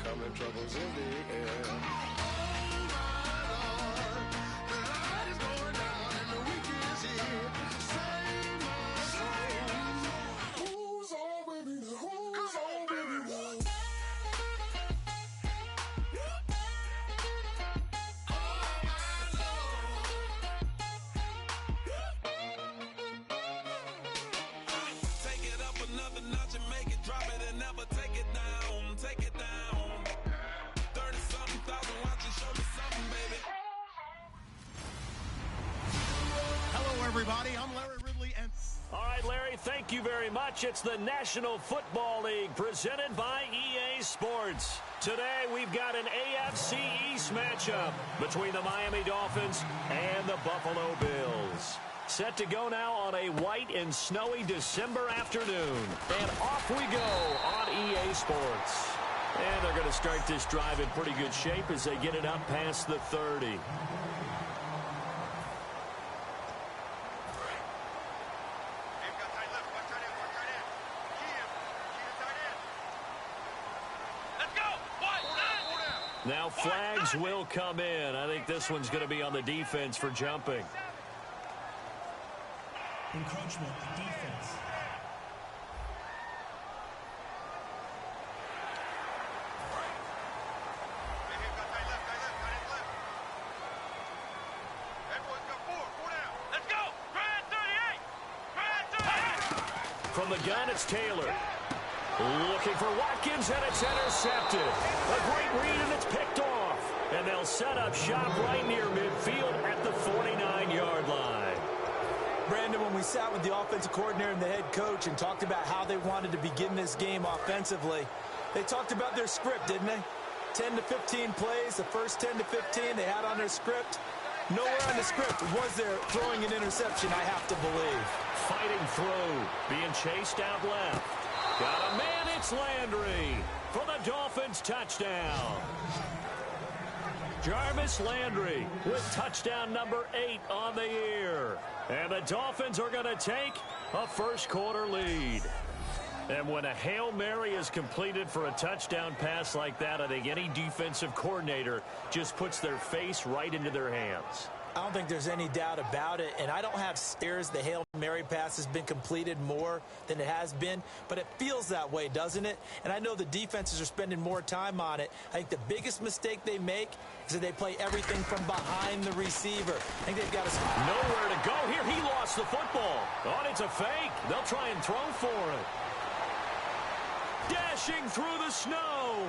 coming troubles in the air. Everybody, I'm Larry Ridley, and all right, Larry, thank you very much. It's the National Football League presented by EA Sports. Today we've got an AFC East matchup between the Miami Dolphins and the Buffalo Bills. Set to go now on a white and snowy December afternoon. And off we go on EA Sports. And they're going to start this drive in pretty good shape as they get it up past the 30. Now flags will come in. I think this one's going to be on the defense for jumping. Encroachment, defense. From the gun, it's Taylor. Looking for Watkins, and it's intercepted. A great read, and it's picked off. And they'll set up shop right near midfield at the 49-yard line. Brandon, when we sat with the offensive coordinator and the head coach and talked about how they wanted to begin this game offensively, they talked about their script, didn't they? 10 to 15 plays, the first 10 to 15 they had on their script. Nowhere on the script was there throwing an interception, I have to believe. Fighting through, being chased out left. Got a man, it's Landry for the Dolphins touchdown. Jarvis Landry with touchdown number 8 on the year. And the Dolphins are going to take a first quarter lead. And when a Hail Mary is completed for a touchdown pass like that, I think any defensive coordinator just puts their face right into their hands. I don't think there's any doubt about it, and I don't have stares. The Hail Mary pass has been completed more than it has been, but it feels that way, doesn't it? And I know the defenses are spending more time on it. I think the biggest mistake they make is that they play everything from behind the receiver. I think they've got nowhere to go here. He lost the football. Oh, it's a fake. They'll try and throw for it. Dashing through the snow.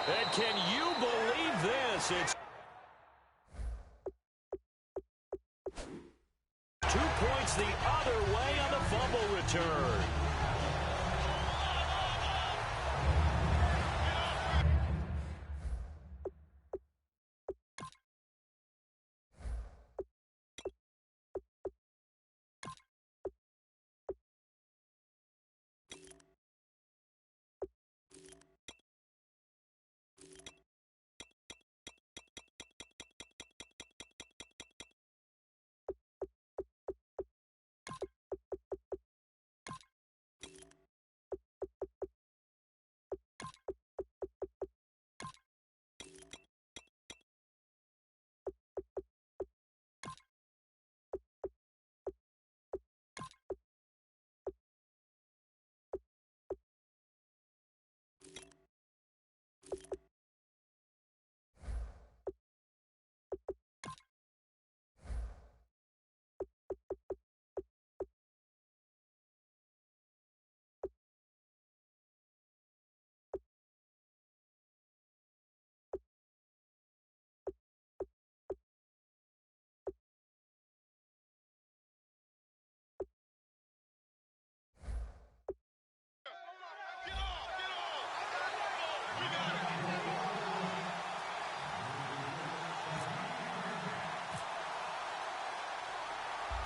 And can you believe this? It's 2 points the other way on the fumble return.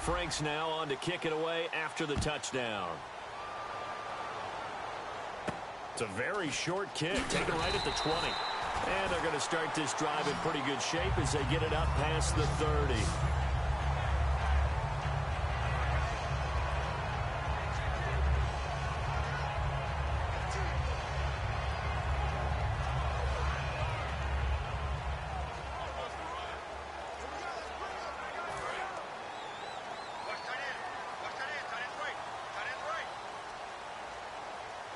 Franks now on to kick it away after the touchdown. It's a very short kick, taken right at the 20. And they're going to start this drive in pretty good shape as they get it up past the 30.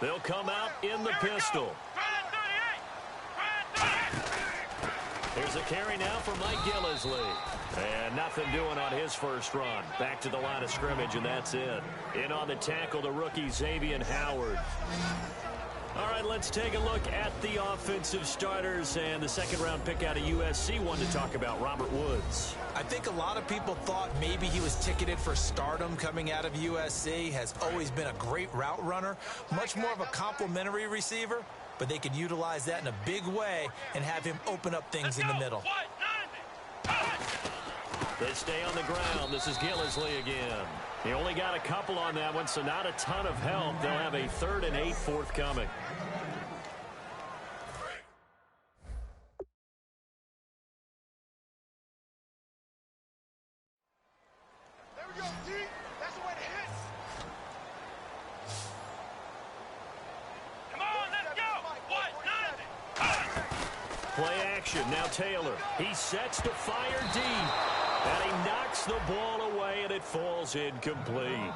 They'll come out in the pistol. Here's a carry now for Mike Gillisley. And nothing doing on his first run. Back to the line of scrimmage, and that's it. In on the tackle, the rookie Xavier Howard. All right, let's take a look at the offensive starters and the second-round pick out of USC. One to talk about, Robert Woods. I think a lot of people thought maybe he was ticketed for stardom coming out of USC. Has always been a great route runner, much more of a complimentary receiver, but they could utilize that in a big way and have him open up things in the middle. They stay on the ground. This is Gillisley again. He only got a couple on that one, so not a ton of help. They'll have a 3rd and 8 forthcoming. There we go, D. That's the way to hit. Come on, let's go. 1-9. Play action. Now Taylor. He sets to fire deep. And he knocks the ball away, and it falls incomplete.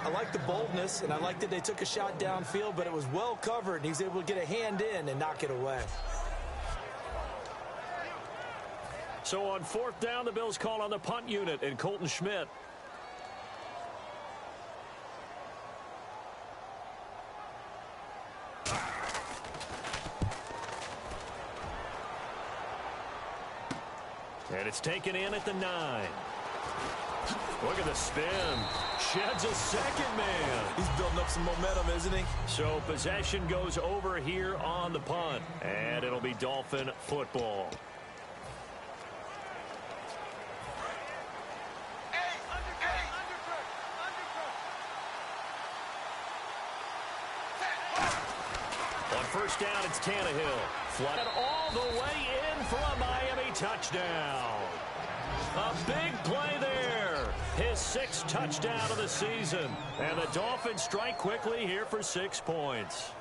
I like the boldness, and I like that they took a shot downfield, but it was well covered, and he was able to get a hand in and knock it away. So on 4th down, the Bills call on the punt unit and Colton Schmidt. And it's taken in at the 9. Look at the spin. Sheds a second man. He's building up some momentum, isn't he? So possession goes over here on the punt. And it'll be Dolphin football. On first down, it's Tannehill. Flooded all the way in for a Miami touchdown. A big play there. His 6th touchdown of the season. And the Dolphins strike quickly here for 6 points.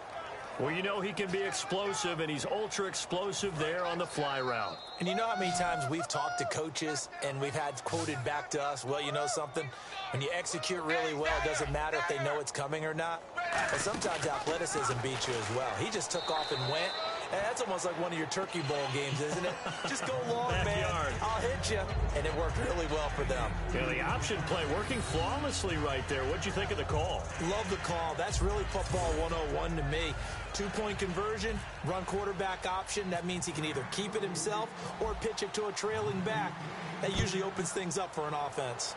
Well, you know he can be explosive, and he's ultra-explosive there on the fly route. And you know how many times we've talked to coaches and we've had quoted back to us, well, you know something? When you execute really well, it doesn't matter if they know it's coming or not. But sometimes athleticism beats you as well. He just took off and went. And that's almost like one of your Turkey Bowl games, isn't it? Just go long, man. I'll hit you. And it worked really well for them. Yeah, the option play working flawlessly right there. What'd you think of the call? Love the call. That's really football 101 to me. 2-point conversion, run quarterback option. That means he can either keep it himself or pitch it to a trailing back. That usually opens things up for an offense.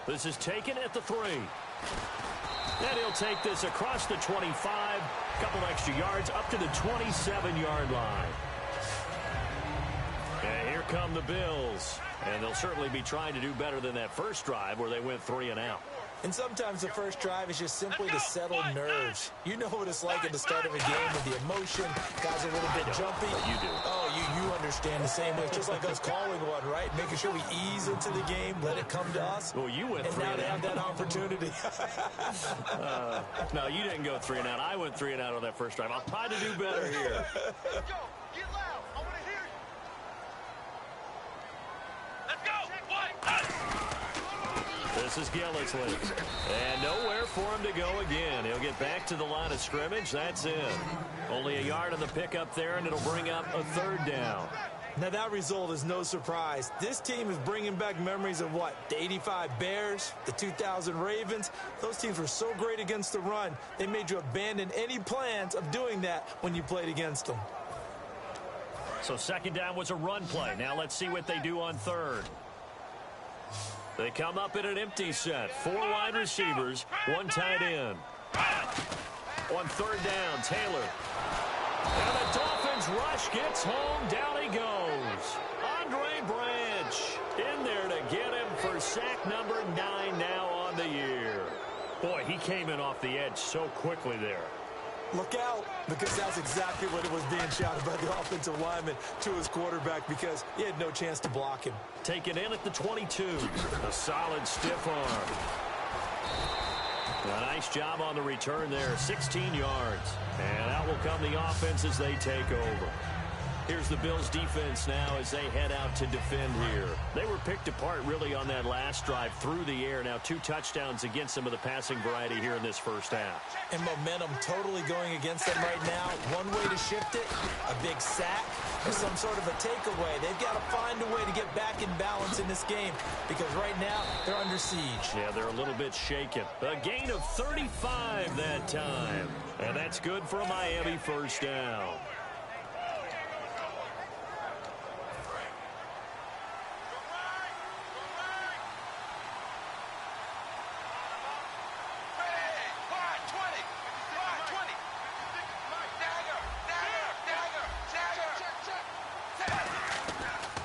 This is taken at the 3. And he'll take this across the 25, a couple extra yards up to the 27-yard line. And here come the Bills. And they'll certainly be trying to do better than that first drive where they went 3 and out. And sometimes the first drive is just simply to settle nerves. You know what it's like at the start of a game with the emotion. Guys are a little bit jumpy. You do. Oh, you understand the same way. Just like us calling one, right? Making sure we ease into the game, let it come to us. Well, you went 3 and now and they out. have that opportunity. No, you didn't go 3 and out. I went 3 and out on that first drive. I'll try to do better here. Let's go. Get loud. I want to hear you. Let's go. This is Gillisley. And nowhere for him to go again. He'll get back to the line of scrimmage. That's it. Only a yard on the pickup there, and it'll bring up a 3rd down. Now, that result is no surprise. This team is bringing back memories of what? The 85 Bears, the 2000 Ravens. Those teams were so great against the run, they made you abandon any plans of doing that when you played against them. So 2nd down was a run play. Now let's see what they do on 3rd. They come up in an empty set. 4 wide receivers, 1 tight end. On 3rd down, Taylor. And the Dolphins rush gets home. Down he goes. Andre Branch in there to get him for sack number 9 now on the year. Boy, he came in off the edge so quickly there. Look out, because that's exactly what it was being shouted by the offensive lineman to his quarterback, because he had no chance to block him. Taken in at the 22. A solid stiff arm. A nice job on the return there. 16 yards. And out will come the offense as they take over. Here's the Bills defense now as they head out to defend here. They were picked apart really on that last drive through the air. Now 2 touchdowns against some of the passing variety here in this first half. And momentum totally going against them right now. One way to shift it, a big sack, or some sort of a takeaway. They've got to find a way to get back in balance in this game because right now they're under siege. Yeah, they're a little bit shaken. A gain of 35 that time. And that's good for a Miami first down.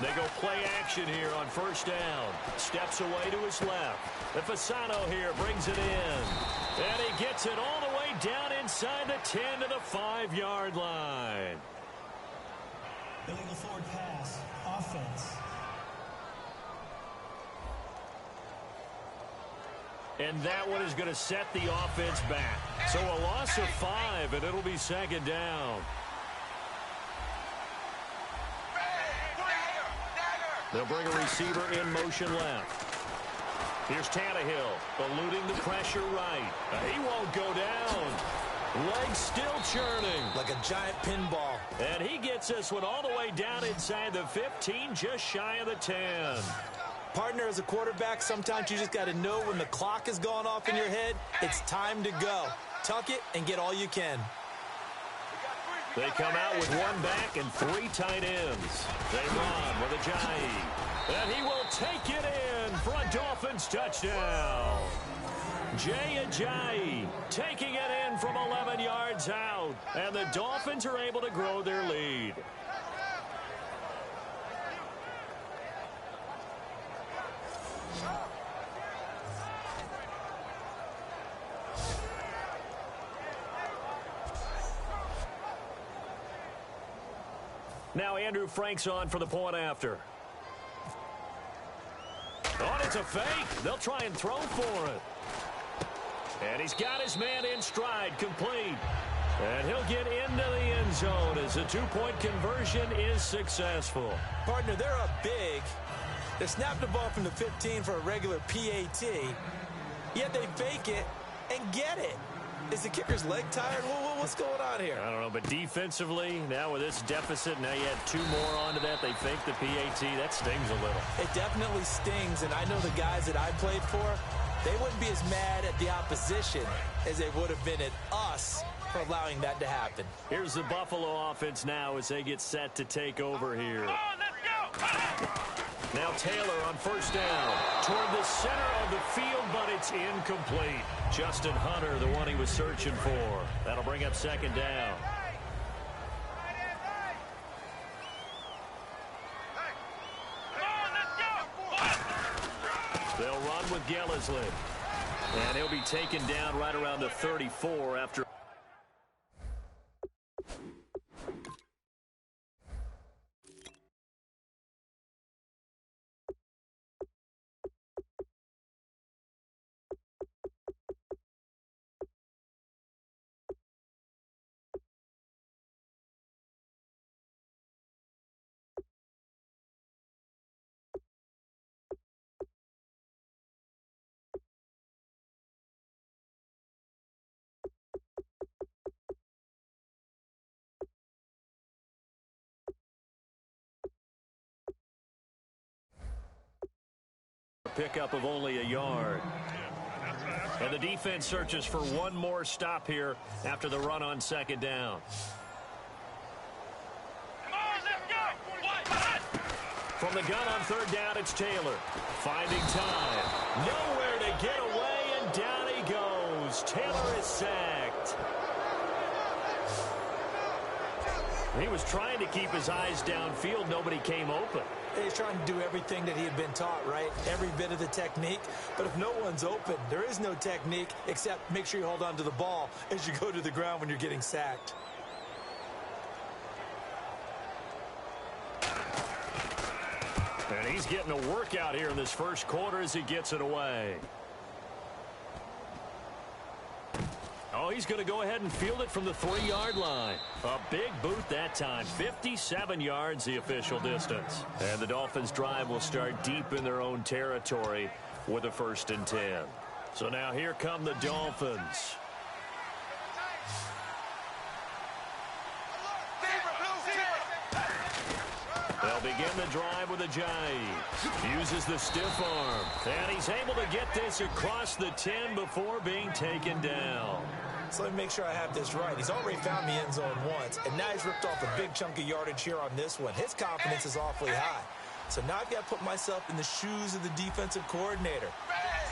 They go play action here on first down. Steps away to his left. Fasano here brings it in. And he gets it all the way down inside the 10 to the 5-yard line. Illegal forward pass. Offense. And that one is going to set the offense back. So a loss of 5, and it'll be second down. They'll bring a receiver in motion left. Here's Tannehill, eluding the pressure right. He won't go down. Legs still churning. Like a giant pinball. And he gets this one all the way down inside the 15, just shy of the 10. Partner, as a quarterback, sometimes you just got to know when the clock has gone off in your head, it's time to go. Tuck it and get all you can. They come out with 1 back and 3 tight ends. They run with Ajayi. And he will take it in for a Dolphins touchdown. Jay Ajayi taking it in from 11 yards out. And the Dolphins are able to grow their lead. Now Andrew Frank's on for the point after. Oh, it's a fake. They'll try and throw for it. And he's got his man in stride, complete. And he'll get into the end zone as the 2-point conversion is successful. Partner, they're up big. They snapped the ball from the 15 for a regular PAT. Yet they fake it and get it. Is the kicker's leg tired? What's going on here? I don't know, but defensively, now with this deficit, now you add 2 more onto that. They fake the PAT. That stings a little. It definitely stings, and I know the guys that I played for, they wouldn't be as mad at the opposition as they would have been at us for allowing that to happen. Here's the Buffalo offense now as they get set to take over here. Come on, let's go! Now Taylor on first down toward the center of the field, but it's incomplete. Justin Hunter, the one he was searching for. That'll bring up second down. They'll run with Gillislee. And he'll be taken down right around the 34 after. Pickup of only a yard. And the defense searches for one more stop here after the run on second down. From the gun on third down, it's Taylor. Finding time. Nowhere to get away, and down he goes. Taylor is sacked. He was trying to keep his eyes downfield. Nobody came open. He's trying to do everything that he had been taught, right? Every bit of the technique. But if no one's open, there is no technique except make sure you hold on to the ball as you go to the ground when you're getting sacked. And he's getting a workout here in this first quarter as he gets it away. Oh, he's going to go ahead and field it from the 3-yard line. A big boot that time. 57 yards the official distance. And the Dolphins' drive will start deep in their own territory with a 1st and 10. So now here come the Dolphins. They'll begin the drive with a jive. Uses the stiff arm. And he's able to get this across the 10 before being taken down. So let me make sure I have this right. He's already found the end zone once, and now he's ripped off a big chunk of yardage here on this one. His confidence is awfully high. So now I've got to put myself in the shoes of the defensive coordinator.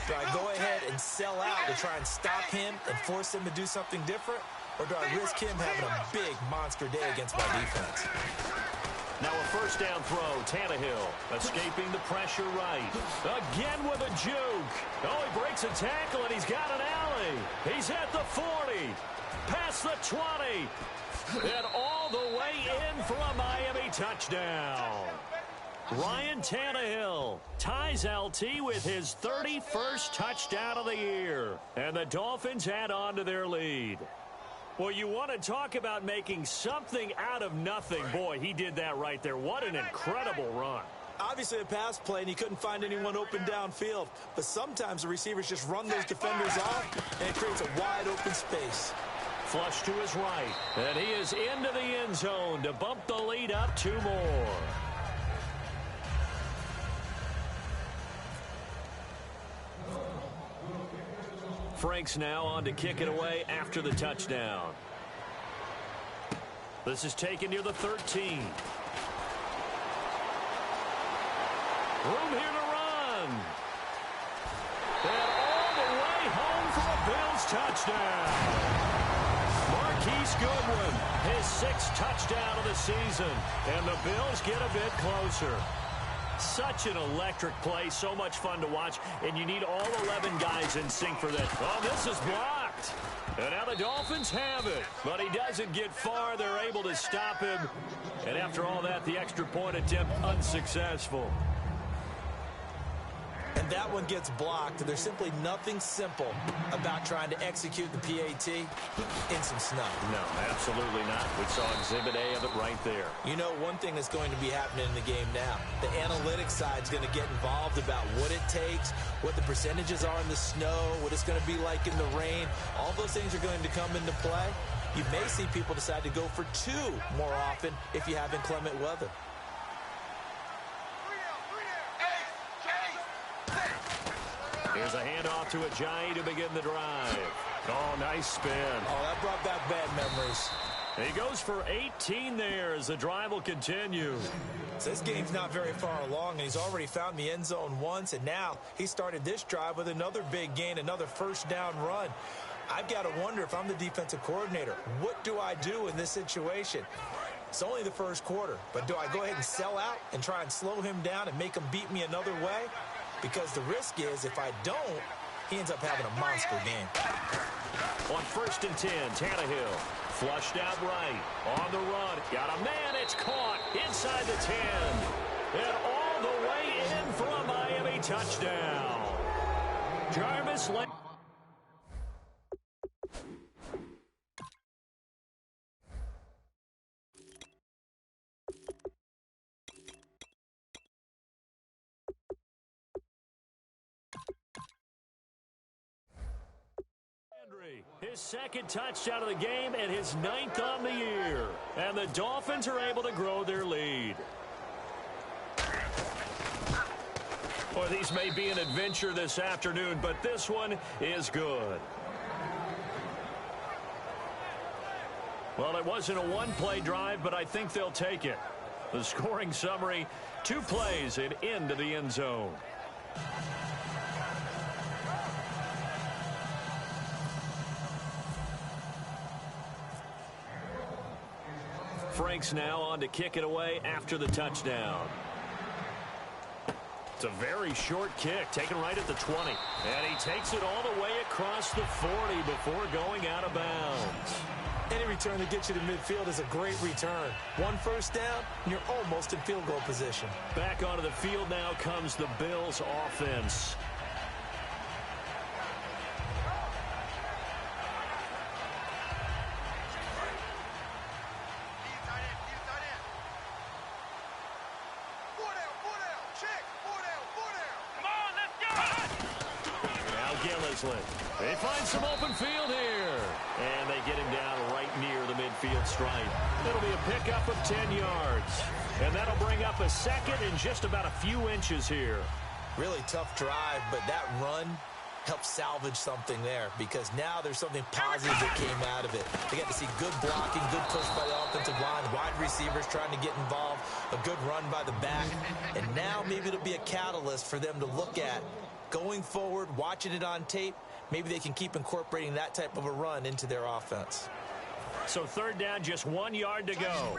Do I go ahead and sell out to try and stop him and force him to do something different? Or do I risk him having a big monster day against my defense? Now a 1st down throw. Tannehill escaping the pressure right. Again with a juke. Oh, he breaks a tackle, and he's got an alley. He's at the 40. Past the 20. And all the way in for a Miami touchdown. Ryan Tannehill ties LT with his 31st touchdown of the year. And the Dolphins add on to their lead. Well, you want to talk about making something out of nothing. Boy, he did that right there. What an incredible run. Obviously a pass play, and he couldn't find anyone open downfield. But sometimes the receivers just run those defenders off, and it creates a wide open space. Flush to his right. And he is into the end zone to bump the lead up 2 more. Franks now on to kick it away after the touchdown. This is taken near the 13. Room here to run. And all the way home for a Bills touchdown. Marquise Goodwin, his 6th touchdown of the season. And the Bills get a bit closer. Such an electric play, so much fun to watch, and you need all 11 guys in sync for that. Oh, this is blocked. And now the Dolphins have it, but he doesn't get far. They're able to stop him, and after all that, the extra point attempt unsuccessful. And that one gets blocked. There's simply nothing simple about trying to execute the PAT in some snow. No, absolutely not. We saw Exhibit A of it right there. You know, one thing that's going to be happening in the game now, the analytics side is going to get involved about what it takes, what the percentages are in the snow, what it's going to be like in the rain. All those things are going to come into play. You may see people decide to go for 2 more often if you have inclement weather. Here's a handoff to Ajayi to begin the drive. Oh, nice spin. Oh, that brought back bad memories. He goes for 18 there as the drive will continue. So this game's not very far along, and he's already found the end zone once, and now he started this drive with another big gain, another 1st down run. I've got to wonder if I'm the defensive coordinator, what do I do in this situation? It's only the 1st quarter, but do I go ahead and sell out and try and slow him down and make him beat me another way? Because the risk is, if I don't, he ends up having a monster game. On 1st and 10, Tannehill flushed out right. On the run. Got a man. It's caught inside the 10. And all the way in for a Miami touchdown. Jarvis Landry. His 2nd touchdown of the game and his 9th on the year. And the Dolphins are able to grow their lead. Boy, these may be an adventure this afternoon, but this one is good. Well, it wasn't a one-play drive, but I think they'll take it. The scoring summary, 2 plays and into the end zone. Franks now on to kick it away after the touchdown. It's a very short kick, taken right at the 20. And he takes it all the way across the 40 before going out of bounds. Any return that gets you to midfield is a great return. 1 1st down, and you're almost in field goal position. Back onto the field now comes the Bills offense. Gillisley. They find some open field here. And they get him down right near the midfield stripe. It'll be a pickup of 10 yards. And that'll bring up a second in just about a few inches here. Really tough drive, but that run helped salvage something there because now there's something positive that came out of it. They got to see good blocking, good push by the offensive line, wide receivers trying to get involved, a good run by the back, and now maybe it'll be a catalyst for them to look at going forward, watching it on tape. Maybe they can keep incorporating that type of a run into their offense. So third down, just 1 yard to go.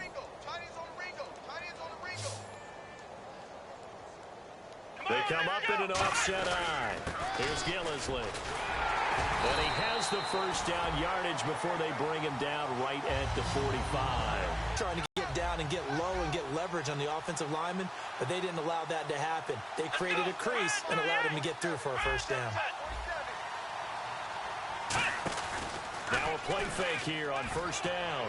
They come up in an offset eye. Here's Gillisley. And he has the first down yardage before they bring him down right at the 45. Trying to get down and get low and get leverage on the offensive lineman, but they didn't allow that to happen. They created a crease and allowed him to get through for a first down. Now a play fake here on first down.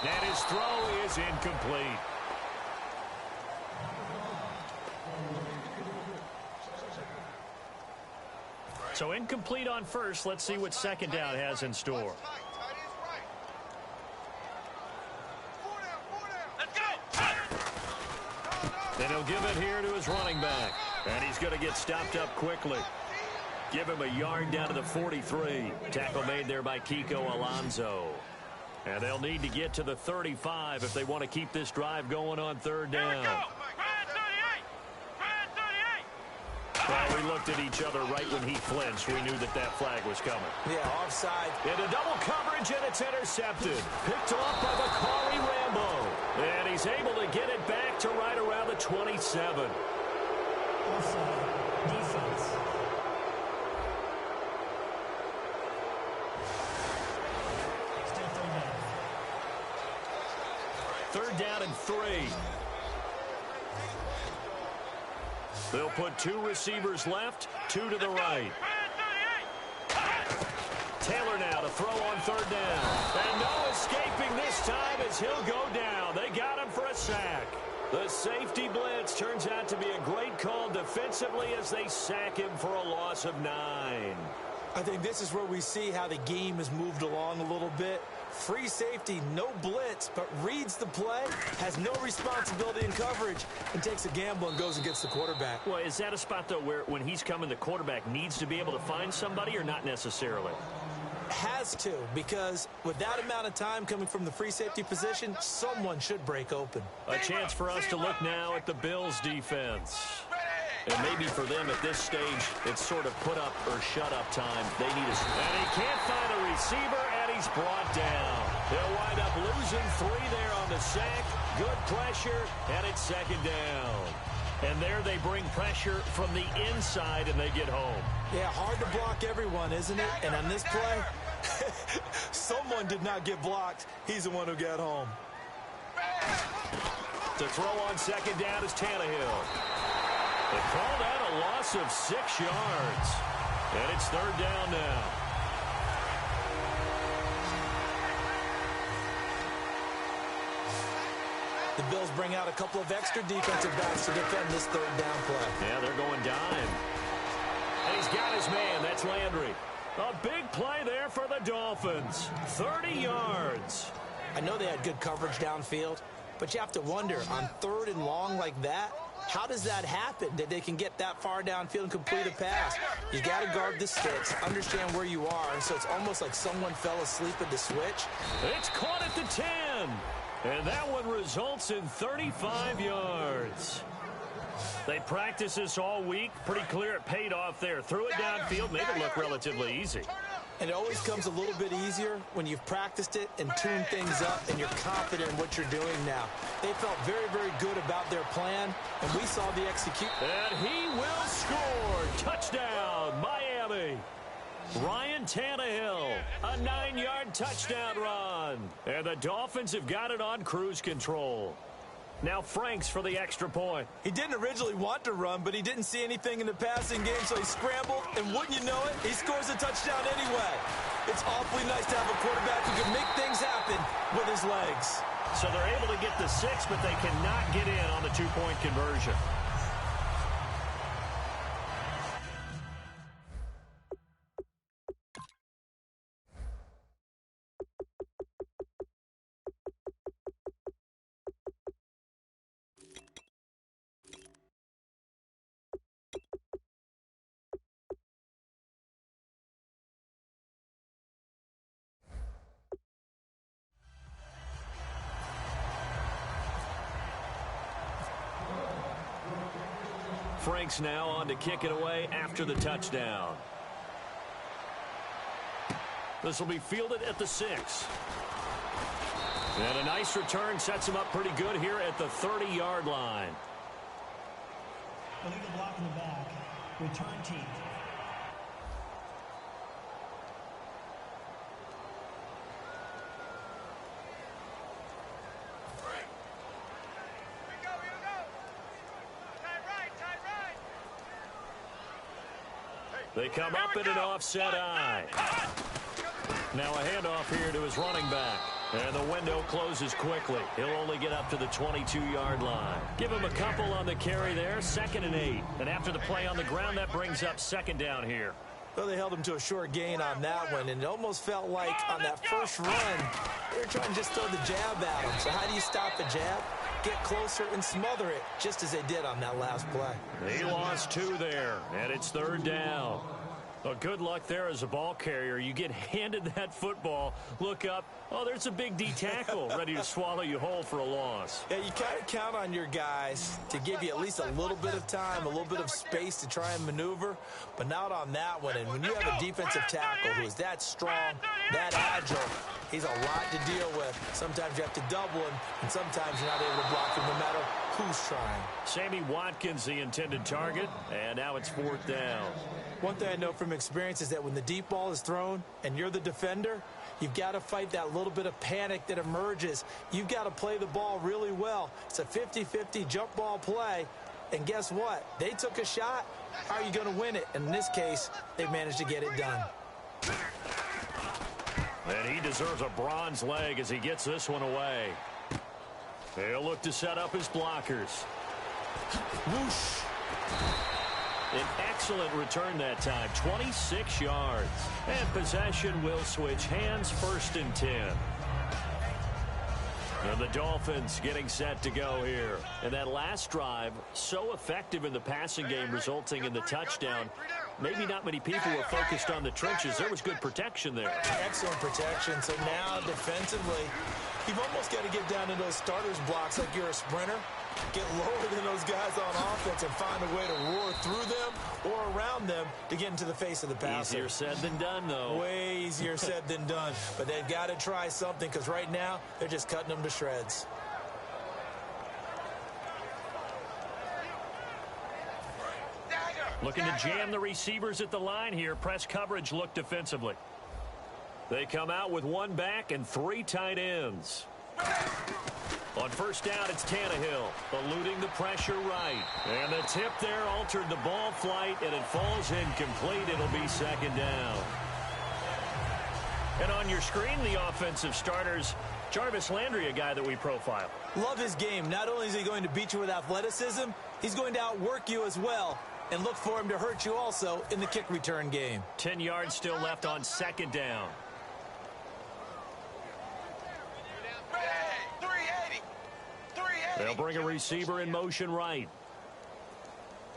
And his throw is incomplete. So incomplete on first. Let's see what second down has in store. Then he'll give it here to his running back. And he's going to get stopped up quickly. Give him a yard down to the 43. Tackle made there by Kiko Alonso. And they'll need to get to the 35 if they want to keep this drive going on third down. Well, we looked at each other right when he flinched. We knew that that flag was coming. Yeah, offside. Into double coverage, and it's intercepted. Picked off by Bakari Rambo. And he's able to get it back to right around the 27. Offside. Defense. Still third down. Third down and 3. They'll put 2 receivers left, 2 to the right. Taylor now to throw on third down. And no escaping this time as he'll go down. They got him for a sack. The safety blitz turns out to be a great call defensively as they sack him for a loss of 9. I think this is where we see how the game has moved along a little bit. Free safety, no blitz, but reads the play, has no responsibility in coverage, and takes a gamble and goes and gets the quarterback. Well, is that a spot, though, where when he's coming, the quarterback needs to be able to find somebody or not necessarily? Has to, because with that amount of time coming from the free safety position, someone should break open. A chance for us to look now at the Bills' defense. And maybe for them at this stage, it's sort of put up or shut up time. They need a... And he can't find a receiver, and he's brought down. He'll wind up losing 3 there on the sack. Good pressure, and it's second down. And there they bring pressure from the inside, and they get home. Yeah, hard to block everyone, isn't it? And on this play, someone did not get blocked. He's the one who got home. To throw on second down is Tannehill. They called out a loss of 6 yards. And it's third down now. The Bills bring out a couple of extra defensive backs to defend this third down play. Yeah, they're going dime. And he's got his man. That's Landry. A big play there for the Dolphins. 30 yards. I know they had good coverage downfield, but you have to wonder, on third and long like that, how does that happen, that they can get that far downfield and complete a pass? You got to guard the sticks, understand where you are, and so it's almost like someone fell asleep at the switch. It's caught at the 10. And that one results in 35 yards. They practiced this all week. Pretty clear it paid off there. Threw it downfield, made it look relatively easy. And it always comes a little bit easier when you've practiced it and tuned things up and you're confident in what you're doing now. They felt very, very good about their plan, and we saw the execution. And he will score. Touchdown, Miami. Ryan Tannehill, a 9-yard touchdown run. And the Dolphins have got it on cruise control. Now Franks for the extra point. He didn't originally want to run, but he didn't see anything in the passing game, so he scrambled, and wouldn't you know it, he scores a touchdown anyway. It's awfully nice to have a quarterback who can make things happen with his legs. So they're able to get the 6, but they cannot get in on the 2-point conversion. Franks now on to kick it away after the touchdown. This will be fielded at the 6. And a nice return sets him up pretty good here at the 30-yard line. Illegal block in the back. Return team. They come up in an offset eye. Now a handoff here to his running back. And the window closes quickly. He'll only get up to the 22-yard line. Give him a couple on the carry there, 2nd and 8. And after the play on the ground, that brings up 2nd down here. Well, they held him to a short gain on that one, and it almost felt like on that first run, they were trying to just throw the jab at him. So how do you stop a jab? Get closer and smother it, just as they did on that last play. He lost 2 there, and it's 3rd down. Well, good luck there as a ball carrier. You get handed that football, look up, oh, there's a big D tackle ready to swallow you whole for a loss. Yeah, you kind of count on your guys to give you at least a little bit of time, a little bit of space to try and maneuver, but not on that one. And when you have a defensive tackle who is that strong, that agile, he's a lot to deal with. Sometimes you have to double him, and sometimes you're not able to block him no matter who's trying. Sammy Watkins, the intended target, and now it's 4th down. One thing I know from experience is that when the deep ball is thrown and you're the defender, you've got to fight that little bit of panic that emerges. You've got to play the ball really well. It's a 50-50 jump ball play, and guess what? They took a shot. How are you going to win it? And in this case, they managed to get it done. And he deserves a bronze leg as he gets this one away. He'll look to set up his blockers. Whoosh. An excellent return that time, 26 yards. And possession will switch hands, 1st and 10. And the Dolphins getting set to go here. And that last drive, so effective in the passing game, resulting in the touchdown. Maybe not many people were focused on the trenches. There was good protection there. Excellent protection. So now defensively, you've almost got to get down to those starters blocks like you're a sprinter. Get lower than those guys on offense and find a way to roar through them or around them to get into the face of the passer. Easier said than done, though. Way easier said than done. But they've got to try something because right now they're just cutting them to shreds. Looking to jam the receivers at the line here. Press coverage look defensively. They come out with 1 back and 3 tight ends. On 1st down, it's Tannehill, eluding the pressure right. And the tip there altered the ball flight, and it falls incomplete. It'll be 2nd down. And on your screen, the offensive starters, Jarvis Landry, a guy that we profile. Love his game. Not only is he going to beat you with athleticism, he's going to outwork you as well. And look for him to hurt you also in the kick return game. 10 yards still left on 2nd down. They'll bring a receiver in motion right.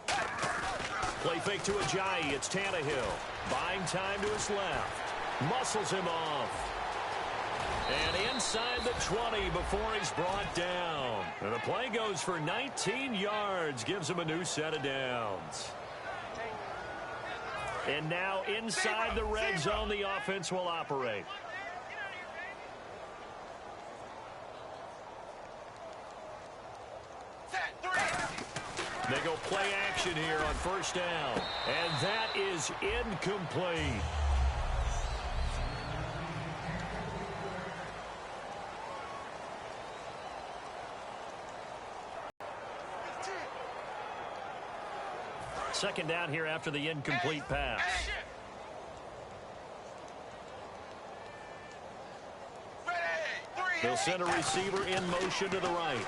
Play fake to Ajayi. It's Tannehill. Buying time to his left. Muscles him off. And inside the 20 before he's brought down. And the play goes for 19 yards. Gives him a new set of downs. And now inside the red zone, the offense will operate. They go play action here on 1st down. And that is incomplete. Second down here after the incomplete pass. They'll send a receiver in motion to the right.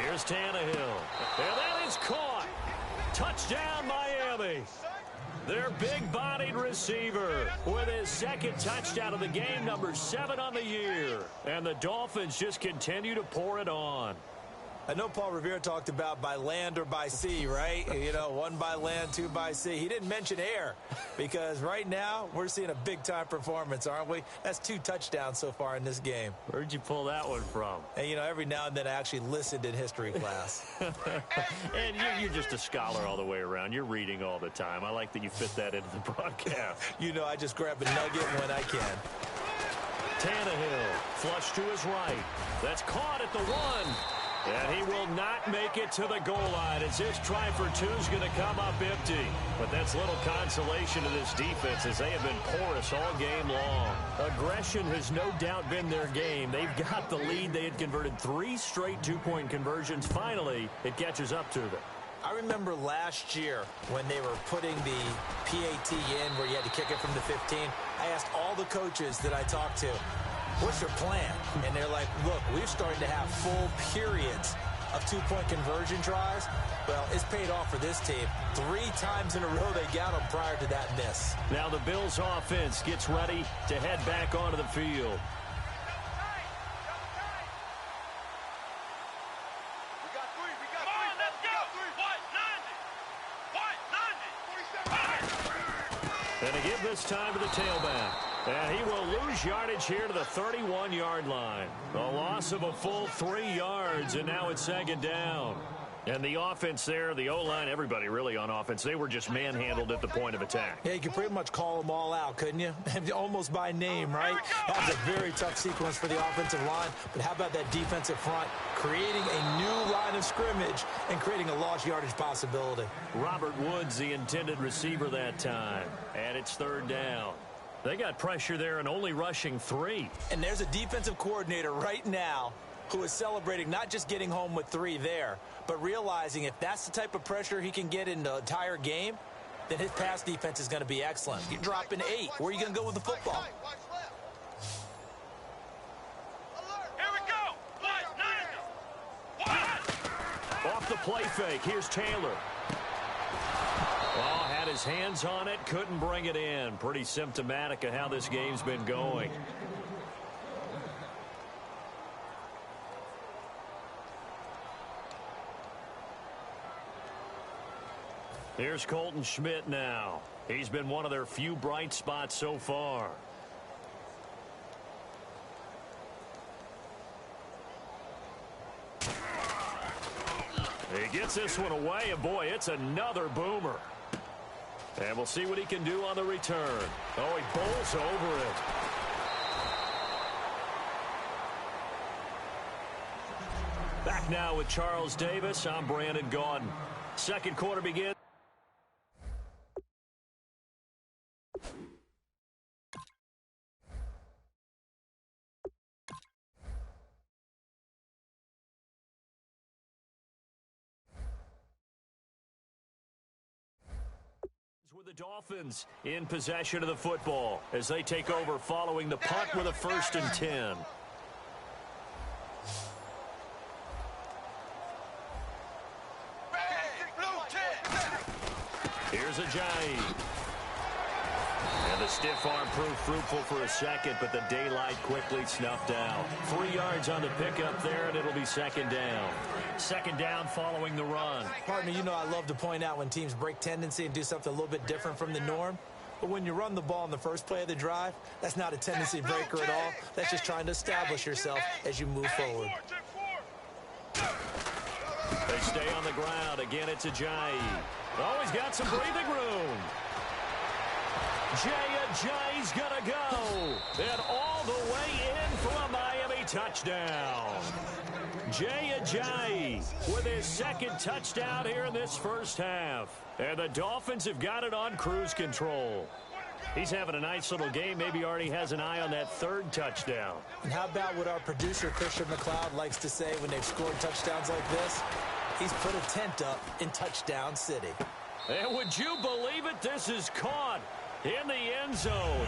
Here's Tannehill. And that is caught. Touchdown, Miami. Their big-bodied receiver with his 2nd touchdown of the game, number 7 on the year. And the Dolphins just continue to pour it on. I know Paul Revere talked about by land or by sea, right? You know, 1 by land, 2 by sea. He didn't mention air because right now we're seeing a big-time performance, aren't we? That's 2 touchdowns so far in this game. Where'd you pull that one from? And, you know, every now and then I actually listened in history class. And you're just a scholar all the way around. You're reading all the time. I like that you fit that into the broadcast. You know, I just grab a nugget when I can. Tannehill, flush to his right. That's caught at the 1. And he will not make it to the goal line as his try for 2 is going to come up empty. But that's little consolation to this defense as they have been porous all game long. Aggression has no doubt been their game. They've got the lead. They had converted 3 straight 2-point conversions. Finally, it catches up to them. I remember last year when they were putting the PAT in where you had to kick it from the 15. I asked all the coaches that I talked to, what's your plan? And they're like, look, we're starting to have full periods of 2-point conversion tries. Well, it's paid off for this team. 3 times in a row they got them prior to that miss. Now the Bills offense gets ready to head back onto the field. And to give this time to the tailback. And he will lose yardage here to the 31-yard line. A loss of a full 3 yards, and now it's 2nd down. And the offense there, the O-line, everybody really on offense, they were just manhandled at the point of attack. Yeah, you could pretty much call them all out, couldn't you? Almost by name, right? That was a very tough sequence for the offensive line. But how about that defensive front creating a new line of scrimmage and creating a lost yardage possibility? Robert Woods, the intended receiver that time. And it's 3rd down. They got pressure there and only rushing 3. And there's a defensive coordinator right now who is celebrating not just getting home with 3 there, but realizing if that's the type of pressure he can get in the entire game, then his pass defense is going to be excellent. You're dropping 8. Where are you going to go with the football? Here we go. Off the play fake, here's Taylor. Oh, had his hands on it, couldn't bring it in. Pretty symptomatic of how this game's been going. Here's Colton Schmidt now. He's been one of their few bright spots so far. He gets this one away, and boy, it's another boomer. And we'll see what he can do on the return. Oh, he bowls over it. Back now with Charles Davis. I'm Brandon Gaudin. Second quarter begins. With the Dolphins in possession of the football as they take over following the punt with a 1st and 10. Here's Ajayi. And the stiff arm proved fruitful for a second, but the daylight quickly snuffed out. 3 yards on the pickup there, and it'll be 2nd down. 2nd down following the run. Partner, you know I love to point out when teams break tendency and do something a little bit different from the norm. But when you run the ball in the first play of the drive, that's not a tendency breaker at all. That's just trying to establish yourself as you move forward. They stay on the ground. Again, it's Ajayi. Oh, he's got some breathing room. Ajayi's gonna go. And all the way in for a Miami touchdown. Ajayi with his 2nd touchdown here in this first half. And the Dolphins have got it on cruise control. He's having a nice little game. Maybe already has an eye on that 3rd touchdown. And how about what our producer, Christian McLeod, likes to say when they've scored touchdowns like this? He's put a tent up in Touchdown City. And would you believe it? This is caught in the end zone.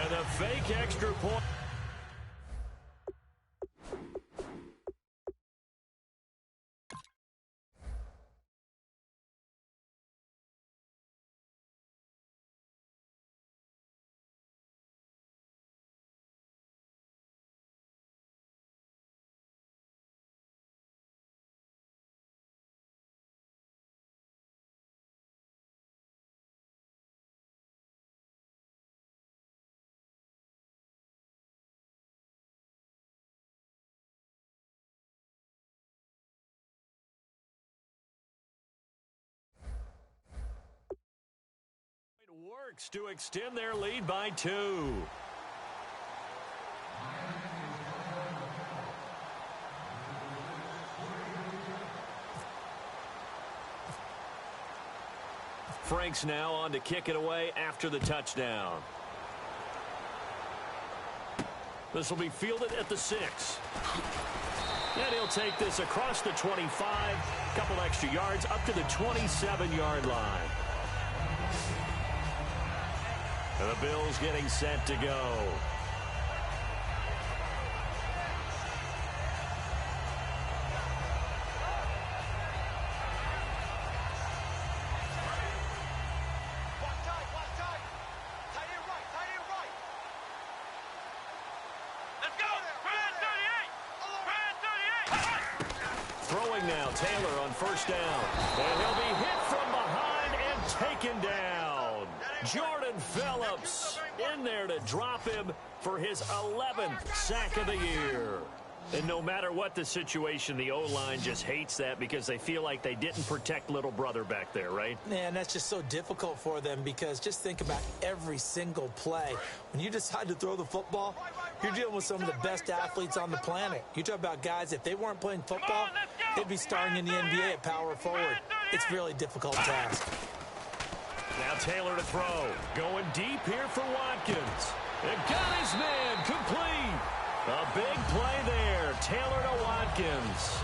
And a fake extra point. works to extend their lead by 2. Franks now on to kick it away after the touchdown. This will be fielded at the 6. And he'll take this across the 25, a couple extra yards up to the 27-yard line. And the Bills getting set to go. Now, Taylor on first down. And he'll be hit from behind and taken down. Jordan Phillips in there to drop him for his 11th sack of the year. And no matter what the situation, the O-line just hates that because they feel like they didn't protect little brother back there, right? Man, that's just so difficult for them because just think about every single play. When you decide to throw the football, you're dealing with some of the best athletes on the planet. You talk about guys, if they weren't playing football, they'd be starring in the NBA at power forward. It's a really difficult task. Now Taylor to throw. Going deep here for Watkins. And got his man complete. A big play there. Taylor to Watkins.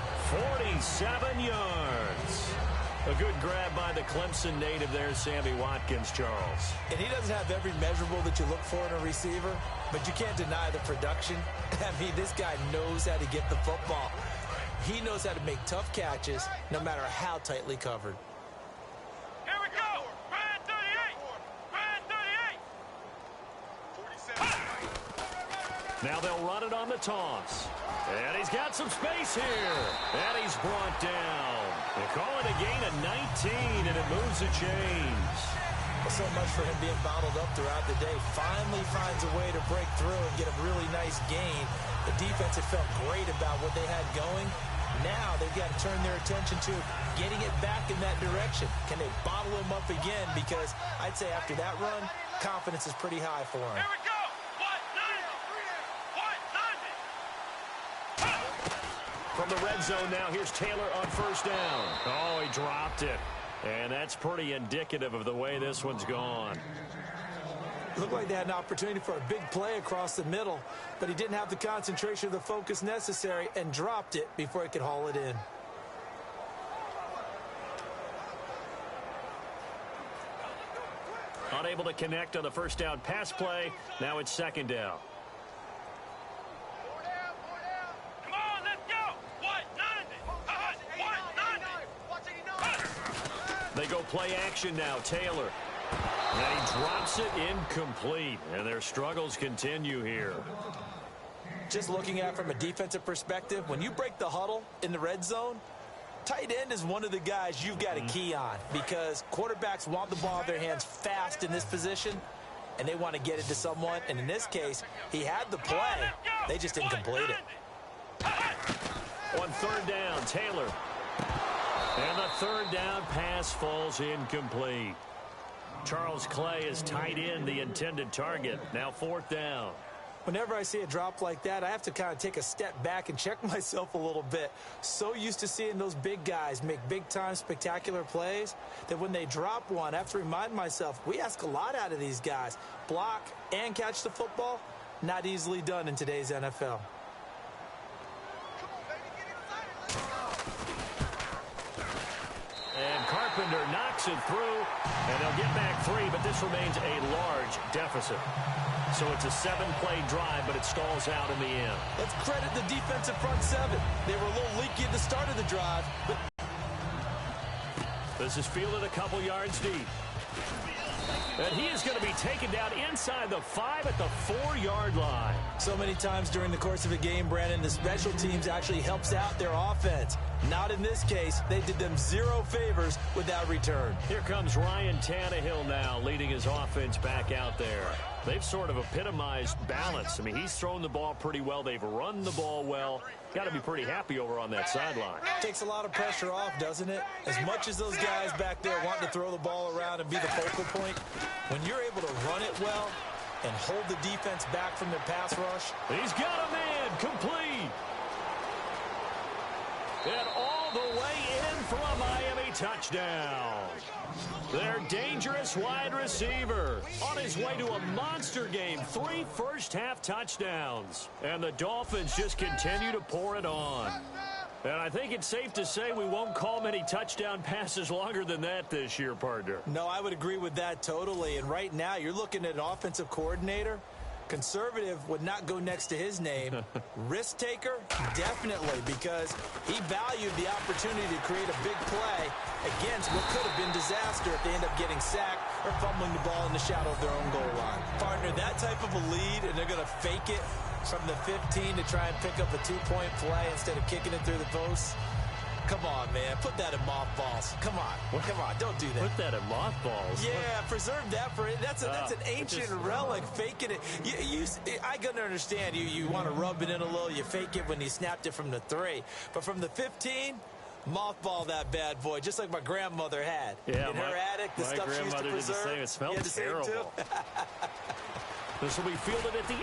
47 yards. A good grab by the Clemson native there, Sammy Watkins, Charles. And he doesn't have every measurable that you look for in a receiver, but you can't deny the production. I mean, this guy knows how to get the football. He knows how to make tough catches no matter how tightly covered. Here we go. Brad 38. Brad 38. Now they'll run it on the toss. And he's got some space here. And he's brought down. They call it a gain of 19, and it moves the chains. Well, so much for him being bottled up throughout the day. Finally finds a way to break through and get a really nice gain. The defense had felt great about what they had going. Now they've got to turn their attention to getting it back in that direction. Can they bottle him up again? Because I'd say after that run, confidence is pretty high for him. Here we go. From the red zone now, here's Taylor on first down. Oh, he dropped it. And that's pretty indicative of the way this one's gone. Looked like they had an opportunity for a big play across the middle, but he didn't have the concentration or the focus necessary and dropped it before he could haul it in. Unable to connect on the first down pass play. Now it's second down. They go play action now. Taylor. And he drops it incomplete. And their struggles continue here. Just looking at it from a defensive perspective, when you break the huddle in the red zone, tight end is one of the guys you've got to key on because quarterbacks want the ball in their hands fast in this position, and they want to get it to someone. And in this case, he had the play. They just didn't complete it. On third down, Taylor. And the third down pass falls incomplete. Charles Clay is tight end, the intended target. Now fourth down. Whenever I see a drop like that, I have to kind of take a step back and check myself a little bit. So used to seeing those big guys make big-time spectacular plays that when they drop one, I have to remind myself, we ask a lot out of these guys. Block and catch the football, not easily done in today's NFL. And Carpenter knocks it through, and they'll get back 3, but this remains a large deficit. So it's a 7-play drive, but it stalls out in the end. Let's credit the defensive front 7. They were a little leaky at the start of the drive, but this is fielded a couple yards deep. And he is going to be taken down inside the 5 at the 4-yard line. So many times during the course of a game, Brandon, the special teams actually helps out their offense. Not in this case. They did them 0 favors with that return. Here comes Ryan Tannehill now, leading his offense back out there. they've sort of epitomized balance. I mean, he's thrown the ball pretty well. They've run the ball well. Got to be pretty happy over on that sideline. Takes a lot of pressure off, doesn't it? As much as those guys back there want to throw the ball around and be the focal point, when you're able to run it well and hold the defense back from their pass rush. He's got a man complete. And all the way in for a Miami touchdown. Their dangerous wide receiver on his way to a monster game. 3 first-half touchdowns. And the Dolphins just continue to pour it on. And I think it's safe to say we won't call many touchdown passes longer than that this year, partner. No, I would agree with that totally. And right now, you're looking at an offensive coordinator. Conservative would not go next to his name. Risk taker, definitely, because he valued the opportunity to create a big play against what could have been disaster if they end up getting sacked or fumbling the ball in the shadow of their own goal line. Partner, that type of a lead, and they're going to fake it from the 15 to try and pick up a 2-point play instead of kicking it through the post. Come on, man. Put that in mothballs. Come on. Come on. Don't do that. Put that in mothballs? Yeah, preserve that for it. That's an ancient relic, faking it. I can understand you want to rub it in a little. You fake it when you snapped it from the 3. But from the 15, mothball that bad boy, just like my grandmother had. Yeah, in her attic, the stuff she used to preserve. Did the same. It smelled terrible. This will be fielded at the 8.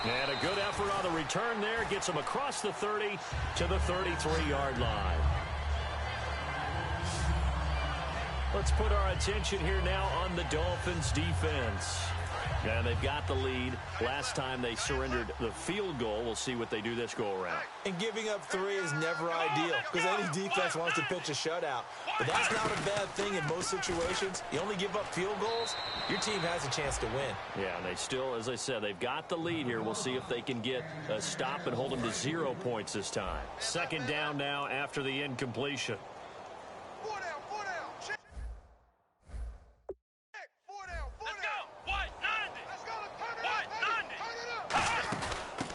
And a good effort on the return there. Gets him across the 30 to the 33-yard line. Let's put our attention here now on the Dolphins' defense. And they've got the lead. Last time they surrendered the field goal. We'll see what they do this go-around. And giving up 3 is never ideal because any defense wants to pitch a shutout. But that's not a bad thing in most situations. You only give up field goals, your team has a chance to win. Yeah, and they still, as I said, they've got the lead here. We'll see if they can get a stop and hold them to 0 points this time. Second down now after the incompletion.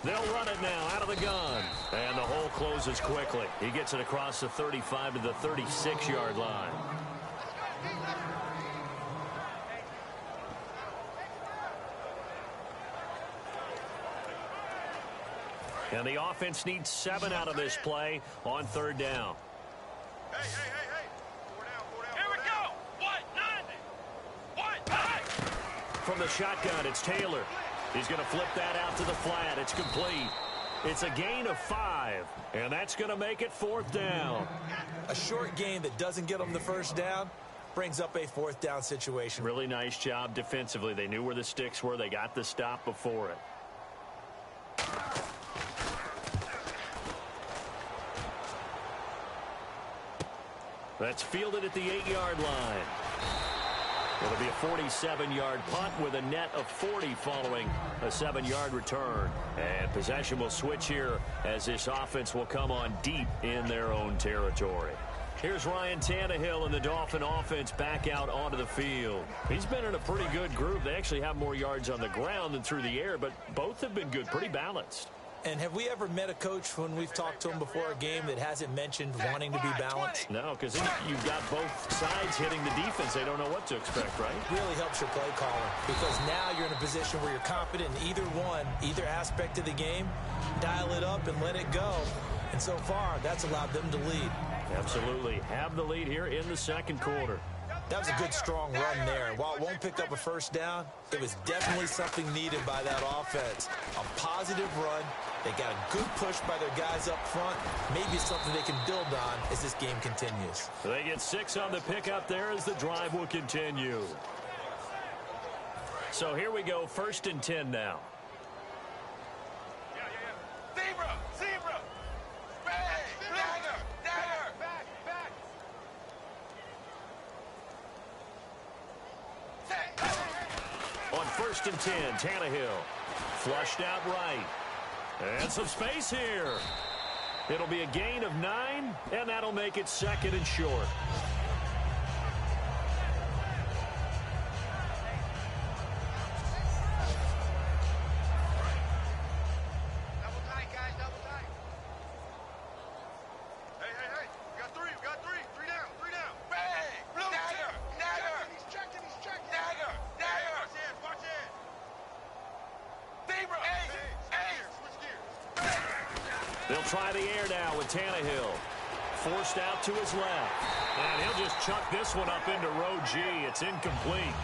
They'll run it now out of the gun. And the hole closes quickly. He gets it across the 35 to the 36-yard line. And the offense needs 7 out of this play on third down. Hey. 4 down. Here we go. 190. From the shotgun, it's Taylor. He's going to flip that out to the flat. It's complete. It's a gain of 5, and that's going to make it 4th down. A short gain that doesn't get them the first down brings up a 4th down situation. Really nice job defensively. They knew where the sticks were. They got the stop before it. That's fielded at the 8-yard line. It'll be a 47-yard punt with a net of 40 following a 7-yard return. And possession will switch here as this offense will come on deep in their own territory. Here's Ryan Tannehill and the Dolphin offense back out onto the field. He's been in a pretty good group. They actually have more yards on the ground than through the air, but both have been good, pretty balanced. And have we ever met a coach when we've talked to him before a game that hasn't mentioned wanting to be balanced? No, because you've got both sides hitting the defense. They don't know what to expect, right? Really helps your play caller because now you're in a position where you're confident in either aspect of the game. Dial it up and let it go. And so far, that's allowed them to lead. Absolutely. Have the lead here in the second quarter. That was a good, strong run there. While it won't pick up a first down, it was definitely something needed by that offense. A positive run. They got a good push by their guys up front. Maybe something they can build on as this game continues. They get 6 on the pickup there as the drive will continue. So here we go, 1st and 10 now. Zebra. Dagger. Back. On 1st and 10, Tannehill flushed out right. And some space here. It'll be a gain of 9, and that'll make it 2nd and short. Double tight, guys, double tight. Hey. We got 3. 3 down. Bang! Dagger. He's checking. Dagger. Watch in. They'll try the air now with Tannehill. Forced out to his left. And he'll just chuck this one up into row G. It's incomplete.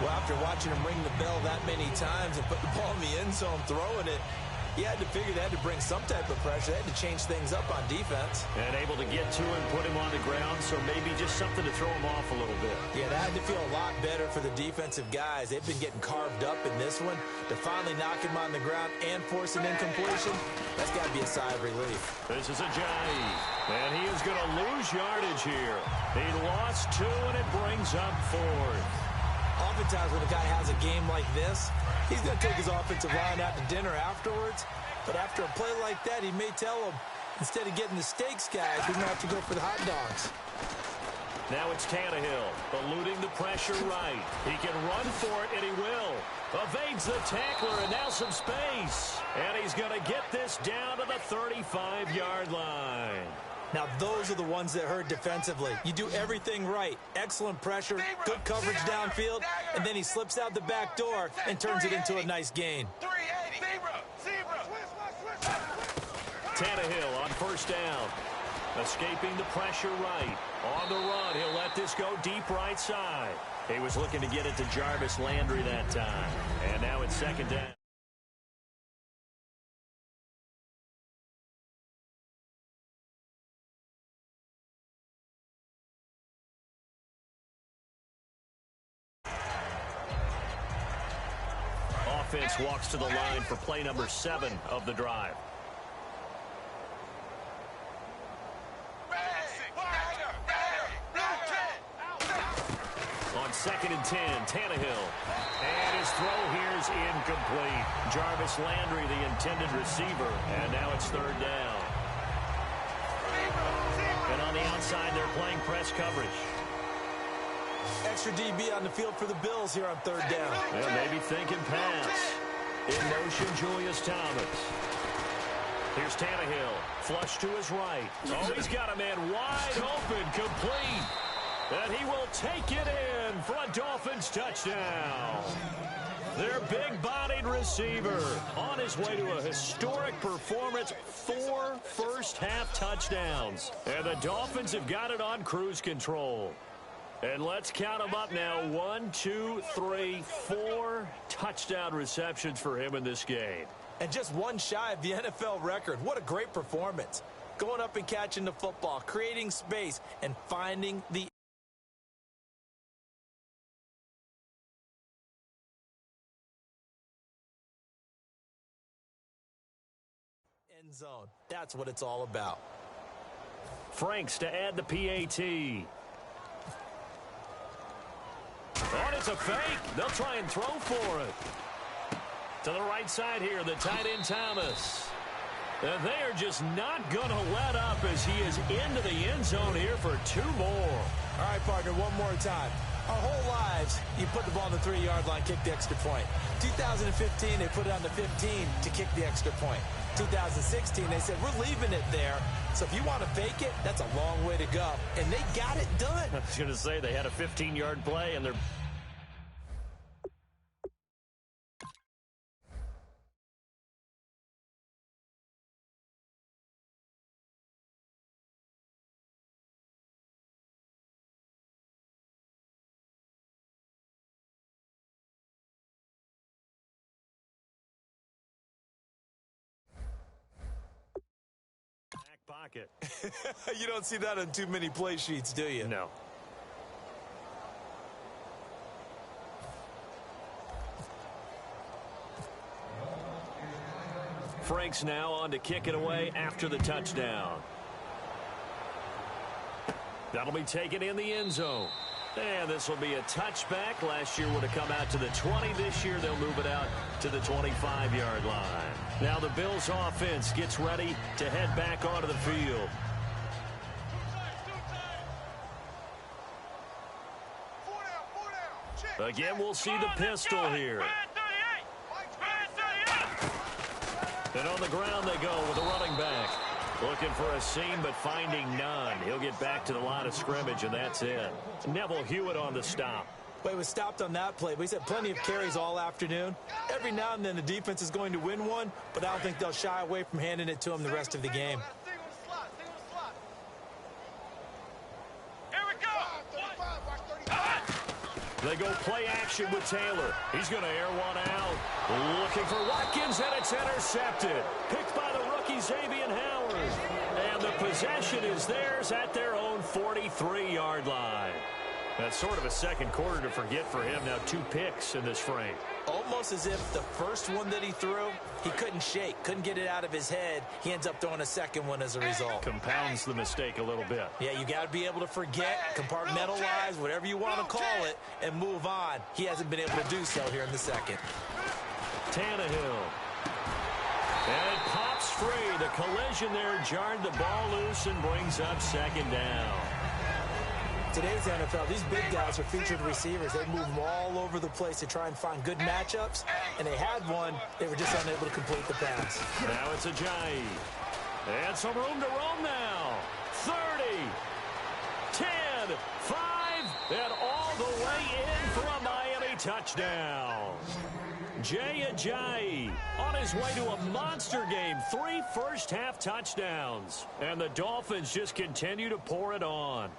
Well, after watching him ring the bell that many times and put the ball in the end zone throwing it, he had to figure they had to bring some type of pressure. They had to change things up on defense. And able to get to him, put him on the ground, so maybe just something to throw him off a little bit. Yeah, that had to feel a lot better for the defensive guys. They've been getting carved up in this one. To finally knock him on the ground and force an incompletion, that's got to be a sigh of relief. This is a jive, and he is going to lose yardage here. He lost 2, and it brings up 4th. Oftentimes when a guy has a game like this, he's going to take his offensive line out to dinner afterwards. But after a play like that, he may tell them, instead of getting the steaks, guys, we're going to have to go for the hot dogs. Now it's Tannehill, eluding the pressure right. He can run for it, and he will. Evades the tackler, and now some space. And he's going to get this down to the 35-yard line. Now, those are the ones that hurt defensively. You do everything right. Excellent pressure, good coverage downfield, and then he slips out the back door and turns it into a nice gain. Tannehill on first down. Escaping the pressure right. On the run, he'll let this go deep right side. He was looking to get it to Jarvis Landry that time. And now it's second down. Offense walks to the line for play number 7 of the drive. On 2nd and 10, Tannehill. And his throw here is incomplete. Jarvis Landry, the intended receiver. And now it's 3rd down. And on the outside, they're playing press coverage. Extra DB on the field for the Bills here on 3rd down. Well, maybe thinking pass. In motion, Julius Thomas. Here's Tannehill. Flush to his right. Oh, he's got a man wide open, complete. And he will take it in for a Dolphins touchdown. Their big-bodied receiver on his way to a historic performance, 4 first-half touchdowns. And the Dolphins have got it on cruise control. And let's count them up now. 1, 2, 3, 4 touchdown receptions for him in this game. And just one shy of the NFL record. What a great performance. Going up and catching the football, creating space, and finding the end zone. That's what it's all about. Franks to add the PAT. Oh, it's a fake. They'll try and throw for it. To the right side here, the tight end Thomas. And they are just not going to let up as he is into the end zone here for 2 more. All right, partner, one more time. Our whole lives, you put the ball on the 3-yard line, kick the extra point. 2015, they put it on the 15 to kick the extra point. 2016, they said, we're leaving it there. So if you want to fake it, that's a long way to go. And they got it done. I was going to say, they had a 15-yard play, and they're... pocket. You don't see that on too many play sheets, do you? No. Franks now on to kick it away after the touchdown. That'll be taken in the end zone. And this will be a touchback. Last year would have come out to the 20. This year they'll move it out to the 25-yard line. Now the Bills offense gets ready to head back onto the field. Again, we'll see the pistol here. And on the ground they go with a running back. Looking for a seam, but finding none. He'll get back to the line of scrimmage, and that's it. Neville Hewitt on the stop. Well, he was stopped on that play, but he's had plenty of carries all afternoon. Every now and then the defense is going to win one, but I don't think they'll shy away from handing it to him the rest of the game. They go play action with Taylor. He's going to air one out. Looking for Watkins, and it's intercepted. Picked by the rookie Xavier Howard. And the possession is theirs at their own 43-yard line. That's sort of a second quarter to forget for him. Now 2 picks in this frame. Almost as if the first one that he threw, he couldn't shake, couldn't get it out of his head. He ends up throwing a second one as a result. Compounds the mistake a little bit. Yeah, you got to be able to forget, compartmentalize, whatever you want to call it, and move on. He hasn't been able to do so here in the second. Tannehill. And it pops free. The collision there jarred the ball loose and brings up second down. Today's NFL, these big guys are featured receivers. They move them all over the place to try and find good matchups, and they had one. They were just unable to complete the pass. Now it's Ajayi. And some room to roam now. 30, 10, 5, and all the way in for a Miami touchdown. Jay Ajayi on his way to a monster game. 3 first-half touchdowns. And the Dolphins just continue to pour it on.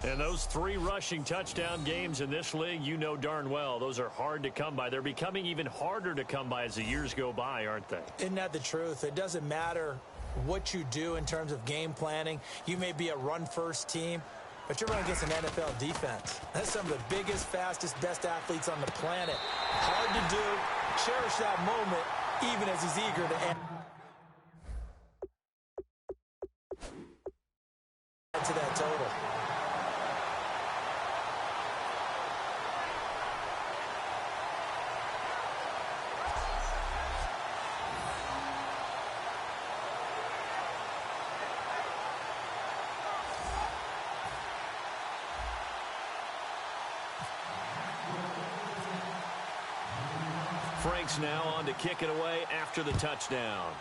And those 3 rushing touchdown games in this league, you know darn well, those are hard to come by. They're becoming even harder to come by as the years go by, aren't they? Isn't that the truth? It doesn't matter what you do in terms of game planning. You may be a run-first team, but you're running against an NFL defense. That's some of the biggest, fastest, best athletes on the planet. Hard to do. Cherish that moment, even as he's eager to end to that total. Frank's now on to kick it away after the touchdown.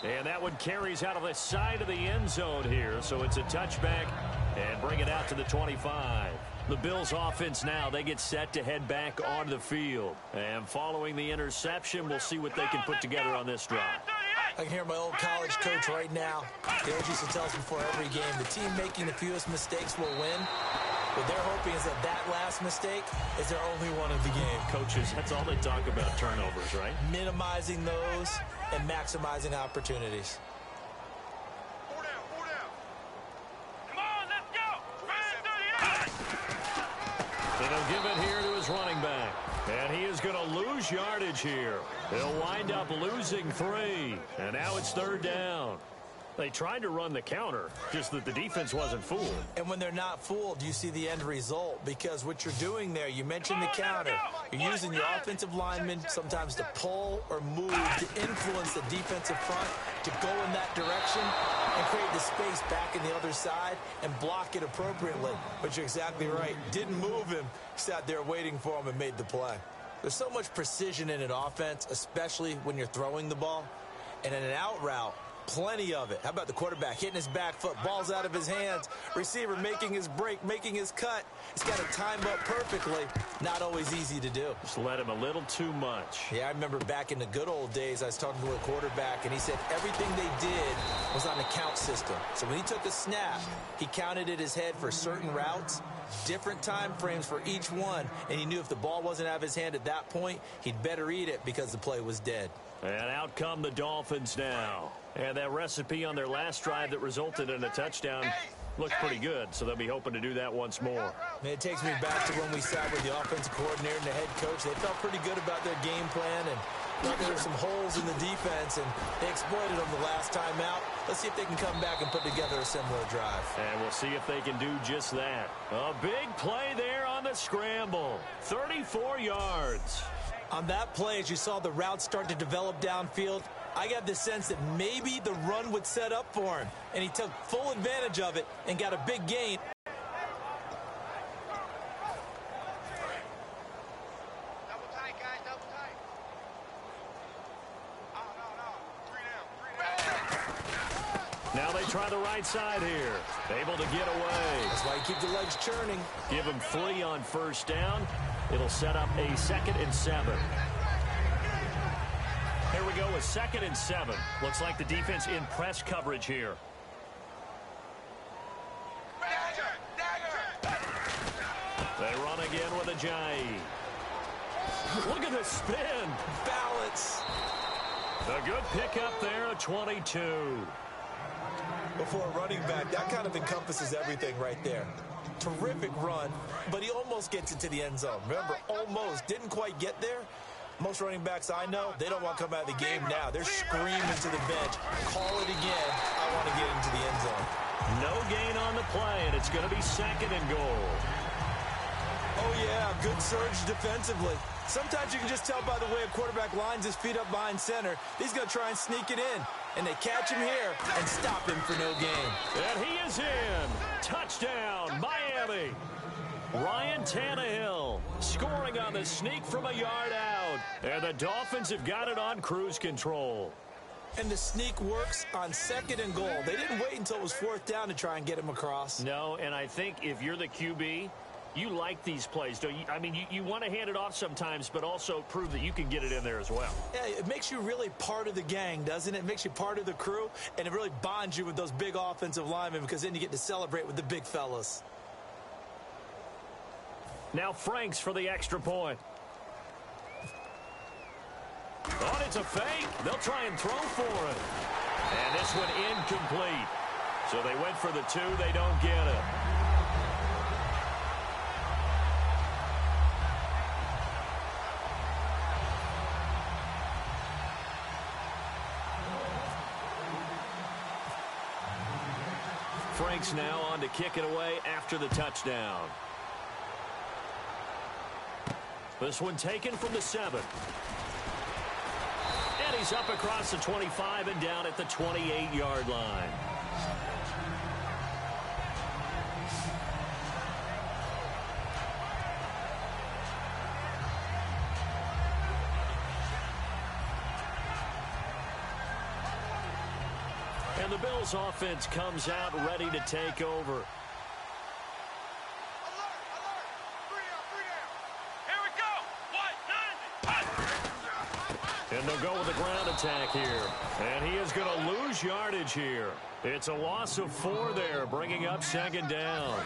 And that one carries out of the side of the end zone here. So it's a touchback and bring it out to the 25. The Bills offense now, they get set to head back onto the field. And following the interception, we'll see what they can put together on this drive. I can hear my old college coach right now. He always used to tell us before every game, the team making the fewest mistakes will win. What they're hoping is that last mistake is their only one of the game. Coaches, that's all they talk about, turnovers, right? Minimizing those and maximizing opportunities. 4 down, 4 down. Come on, let's go. 38. So they'll give it here to his running back. And he is going to lose yardage here. He'll wind up losing 3. And now it's 3rd down. They tried to run the counter, just that the defense wasn't fooled. And when they're not fooled, you see the end result. Because what you're doing there, you mentioned the counter. You're using your offensive linemen sometimes to pull or move to influence the defensive front to go in that direction and create the space back in the other side and block it appropriately. But you're exactly right. Didn't move him. Sat there waiting for him and made the play. There's so much precision in an offense, especially when you're throwing the ball. And in an out route, plenty of it. How about the quarterback hitting his back foot, ball's out of his hands, receiver making his break, making his cut. He's got to time up perfectly. Not always easy to do. Just let him a little too much. Yeah, I remember back in the good old days, I was talking to a quarterback, and he said everything they did was on a count system. So when he took a snap, he counted in his head for certain routes, different time frames for each one, and he knew if the ball wasn't out of his hand at that point, he'd better eat it because the play was dead. And out come the Dolphins now. And that recipe on their last drive that resulted in a touchdown looked pretty good, so they'll be hoping to do that once more. It takes me back to when we sat with the offensive coordinator and the head coach. They felt pretty good about their game plan and thought there were some holes in the defense, and they exploited them the last time out. Let's see if they can come back and put together a similar drive. And we'll see if they can do just that. A big play there on the scramble. 34 yards. On that play, as you saw the route start to develop downfield, I got the sense that maybe the run would set up for him, and he took full advantage of it and got a big gain. Double tight, guys, double tight. Oh, no. 3 down, 3 down. Now they try the right side here. Able to get away. That's why you keep the legs churning. Give him 3 on first down. It'll set up a 2nd and 7. Here we go with 2nd and 7. Looks like the defense in press coverage here. They run again with a J. Look at the spin. Balance. A good pickup there, a 22. Before a running back, that kind of encompasses everything right there. Terrific run, but he almost gets it to the end zone. Remember, almost. Didn't quite get there. Most running backs I know, they don't want to come out of the game now. They're screaming to the bench. Call it again. I want to get into the end zone. No gain on the play, and it's going to be 2nd and goal. Oh, yeah, good surge defensively. Sometimes you can just tell by the way a quarterback lines his feet up behind center. He's going to try and sneak it in. And they catch him here and stop him for no gain. And he is in. Touchdown, Miami. Ryan Tannehill scoring on the sneak from a yard out. And the Dolphins have got it on cruise control. And the sneak works on 2nd and goal. They didn't wait until it was 4th down to try and get him across. No, and I think if you're the QB, you like these plays, don't you? I mean, you want to hand it off sometimes, but also prove that you can get it in there as well. Yeah, it makes you really part of the gang, doesn't it? It makes you part of the crew, and it really bonds you with those big offensive linemen because then you get to celebrate with the big fellas. Now Franks for the extra point. Oh, it's a fake. They'll try and throw for it. And this one incomplete. So they went for the 2. They don't get it. Franks now on to kick it away after the touchdown. This one taken from the 7. And he's up across the 25 and down at the 28-yard line. And the Bills offense comes out ready to take over. And they'll go with the ground attack here. And he is going to lose yardage here. It's a loss of 4 there, bringing up 2nd down.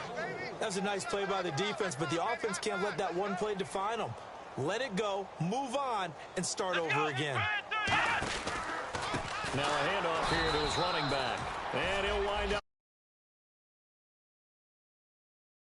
That was a nice play by the defense, but the offense can't let that one play define them. Let it go, move on, and start over again. Now a handoff here to his running back. And he'll wind up.